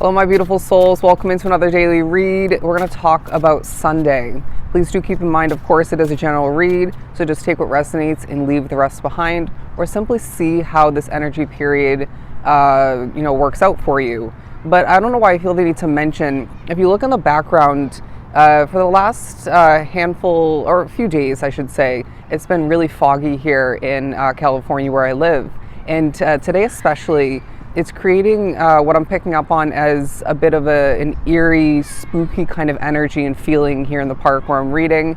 Hello, my beautiful souls. Welcome into another daily read. We're going to talk about Sunday. Please do keep in mind, of course, it is a general read, so just take what resonates and leave the rest behind, or simply see how this energy period, works out for you. But I don't know why I feel the need to mention, if you look in the background, for the last handful, or a few days, I should say, it's been really foggy here in California where I live. And today especially, it's creating what I'm picking up on as a bit of an eerie, spooky kind of energy and feeling here in the park where I'm reading.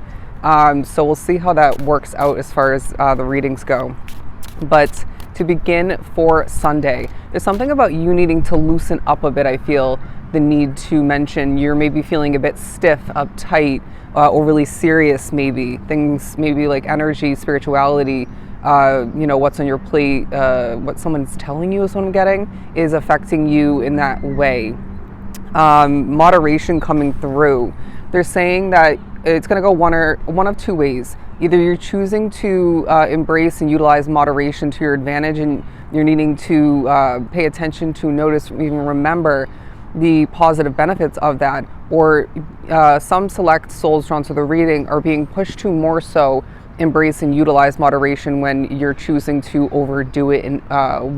So we'll see how that works out as far as the readings go. But to begin for Sunday, there's something about you needing to loosen up a bit. I feel the need to mention you're maybe feeling a bit stiff, uptight, overly serious maybe. Things maybe like energy, spirituality, what's on your plate, what someone's telling you is what I'm getting, is affecting you in that way. Moderation coming through. They're saying that it's going to go one of two ways. Either you're choosing to embrace and utilize moderation to your advantage, and you're needing to pay attention to notice, even remember the positive benefits of that, or some select souls drawn to the reading are being pushed to more so embrace and utilize moderation when you're choosing to overdo it in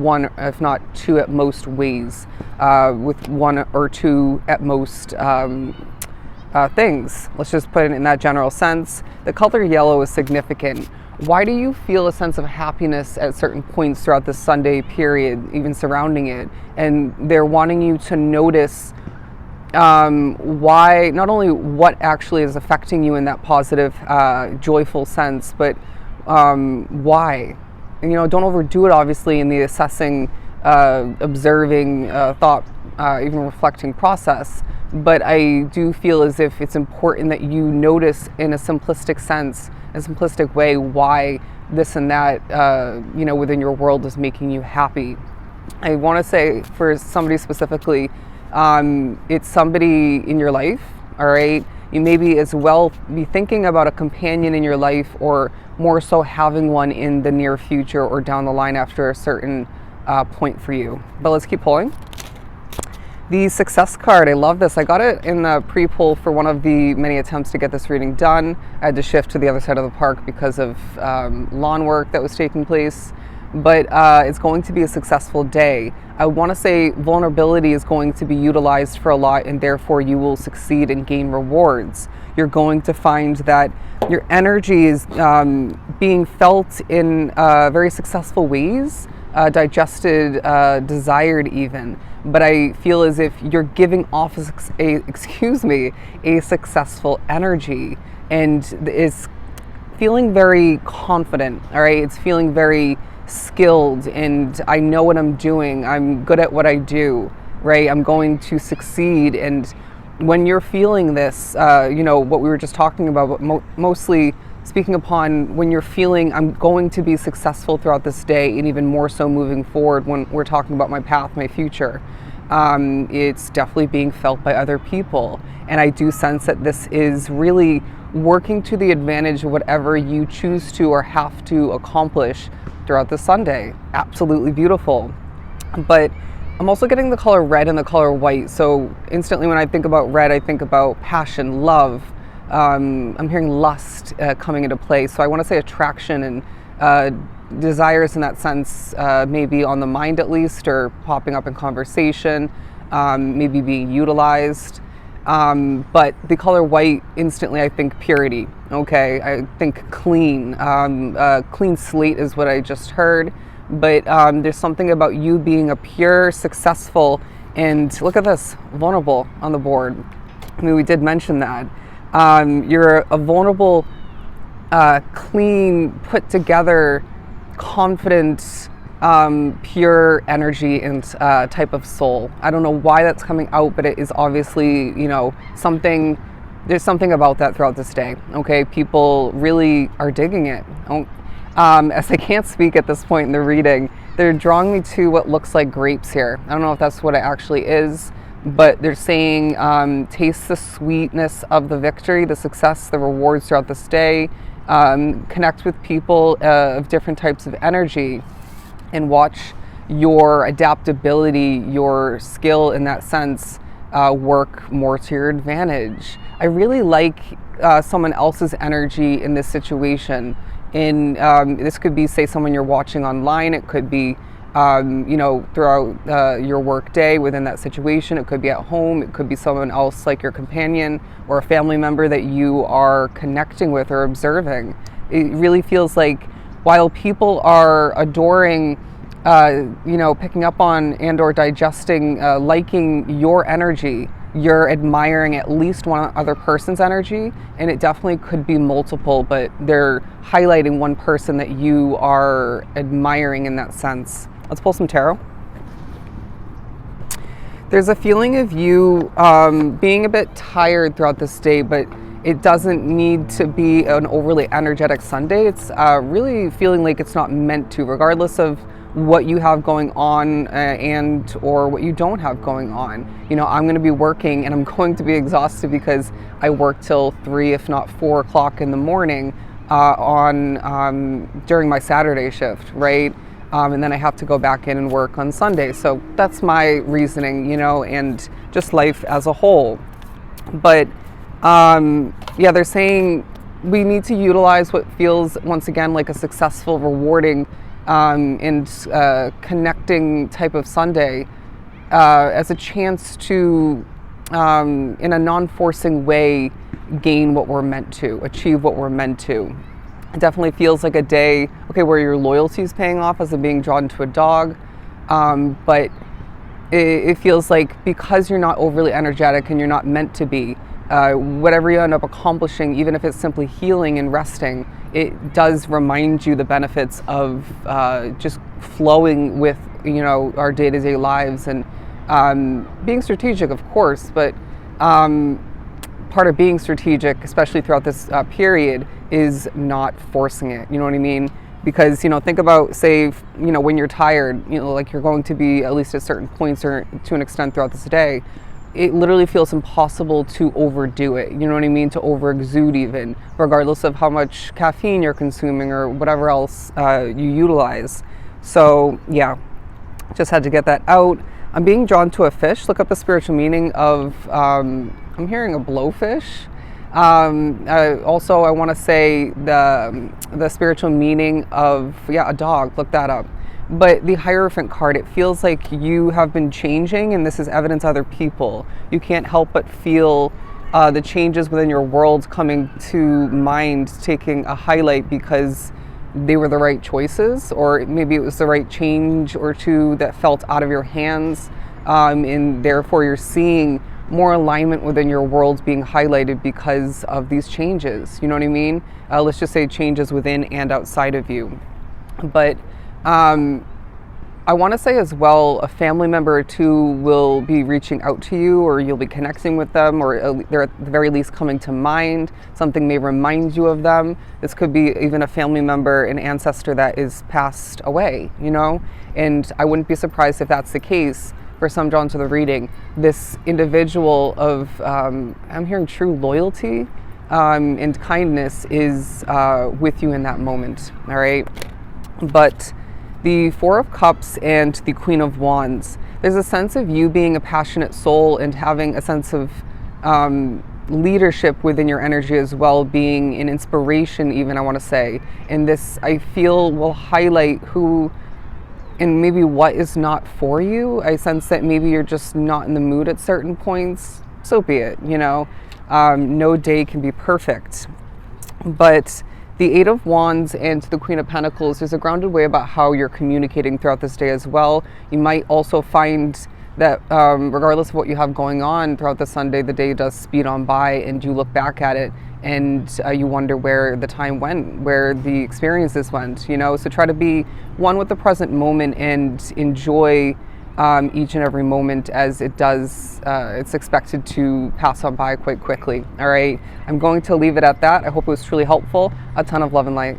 one, if not two at most ways, with one or two at most things. Let's just put it in that general sense. The color yellow is significant. Why do you feel a sense of happiness at certain points throughout the Sunday period, even surrounding it? And they're wanting you to notice why, not only what actually is affecting you in that positive, joyful sense, but why. And, don't overdo it, obviously, in the assessing, observing, thought, even reflecting process. But I do feel as if it's important that you notice in a simplistic sense, a simplistic way, why this and that, within your world is making you happy. I want to say for somebody specifically, it's somebody in your life, all right? You maybe as well be thinking about a companion in your life, or more so having one in the near future or down the line after a certain point for you. But let's keep pulling. The success card, I love this. I got it in the pre-pull for one of the many attempts to get this reading done. I had to shift to the other side of the park because of lawn work that was taking place. But it's going to be a successful day. I want to say vulnerability is going to be utilized for a lot, and therefore you will succeed and gain rewards. You're going to find that your energy is being felt in very successful ways, digested, desired even. But I feel as if you're giving off a successful energy, and it's feeling very confident, all right? It's feeling very skilled, and I know what I'm doing. I'm good at what I do, right? I'm going to succeed. And when you're feeling this, what we were just talking about, but mostly speaking upon when you're feeling I'm going to be successful throughout this day, and even more so moving forward when we're talking about my path, my future, it's definitely being felt by other people. And I do sense that this is really working to the advantage of whatever you choose to or have to accomplish throughout the Sunday. Absolutely beautiful. But I'm also getting the color red and the color white. So instantly when I think about red, I think about passion, love. I'm hearing lust coming into play. So I want to say attraction and desires in that sense, maybe on the mind at least, or popping up in conversation, maybe being utilized. But the color white, instantly I think purity. Okay, I think clean. Clean slate is what I just heard. But there's something about you being a pure, successful, and look at this, vulnerable on the board. I mean, we did mention that. You're a vulnerable, clean, put together, confident, pure energy and type of soul. I don't know why that's coming out, but it is obviously, something. There's something about that throughout this day. Okay, people really are digging it. As I can't speak at this point in the reading, they're drawing me to what looks like grapes here. I don't know if that's what it actually is, but they're saying taste the sweetness of the victory, the success, the rewards throughout this day. Connect with people of different types of energy, and watch your adaptability, your skill in that sense work more to your advantage. I really like someone else's energy in this situation. This could be, say, someone you're watching online. It could be throughout your work day within that situation. It could be at home. It could be someone else like your companion or a family member that you are connecting with or observing. It really feels like while people are adoring, picking up on and or digesting, liking your energy, you're admiring at least one other person's energy, and it definitely could be multiple, but they're highlighting one person that you are admiring in that sense. Let's pull some tarot. There's a feeling of you being a bit tired throughout this day, but it doesn't need to be an overly energetic Sunday. It's really feeling like it's not meant to, regardless of what you have going on and or what you don't have going on. I'm going to be working and I'm going to be exhausted because I work till 3, if not 4 o'clock in the morning during my Saturday shift, right? And then I have to go back in and work on Sunday. So that's my reasoning, and just life as a whole. But they're saying we need to utilize what feels, once again, like a successful, rewarding, and connecting type of Sunday as a chance to, in a non-forcing way, gain what we're meant to, achieve what we're meant to. It definitely feels like a day, where your loyalty is paying off as in being drawn to a dog, but it feels like because you're not overly energetic and you're not meant to be, whatever you end up accomplishing, even if it's simply healing and resting, it does remind you the benefits of just flowing with, our day-to-day lives and being strategic, of course, but part of being strategic, especially throughout this period, is not forcing it. You know what I mean? Because, think about, say, when you're tired, like you're going to be at least at certain points or to an extent throughout this day, it literally feels impossible to overdo it. You know what I mean? To over-exude even, regardless of how much caffeine you're consuming or whatever else you utilize. So, yeah, just had to get that out. I'm being drawn to a fish. Look up the spiritual meaning of, I'm hearing a blowfish. Also, I want to say the spiritual meaning of, a dog. Look that up. But the Hierophant card, it feels like you have been changing, and this is evidence to other people. You can't help but feel the changes within your world coming to mind, taking a highlight because they were the right choices, or maybe it was the right change or two that felt out of your hands, and therefore you're seeing more alignment within your world being highlighted because of these changes. You know what I mean? Let's just say changes within and outside of you. But I want to say as well, a family member or two will be reaching out to you, or you'll be connecting with them, or they're at the very least coming to mind. Something may remind you of them. This could be even a family member, an ancestor that is passed away, and I wouldn't be surprised if that's the case. For some drawn to the reading, this individual of, I'm hearing true loyalty and kindness is with you in that moment, all right? But the Four of Cups and the Queen of Wands, there's a sense of you being a passionate soul and having a sense of leadership within your energy as well, being an inspiration even, I want to say. And this, I feel, will highlight who and maybe what is not for you. I sense that maybe you're just not in the mood at certain points. So be it, no day can be perfect. But the Eight of Wands and the Queen of Pentacles, there's a grounded way about how you're communicating throughout this day as well. You might also find that regardless of what you have going on throughout the Sunday, the day does speed on by and you look back at it and you wonder where the time went, where the experiences went, So try to be one with the present moment and enjoy each and every moment as it does. It's expected to pass on by quite quickly. All right, I'm going to leave it at that. I hope it was truly helpful. A ton of love and light.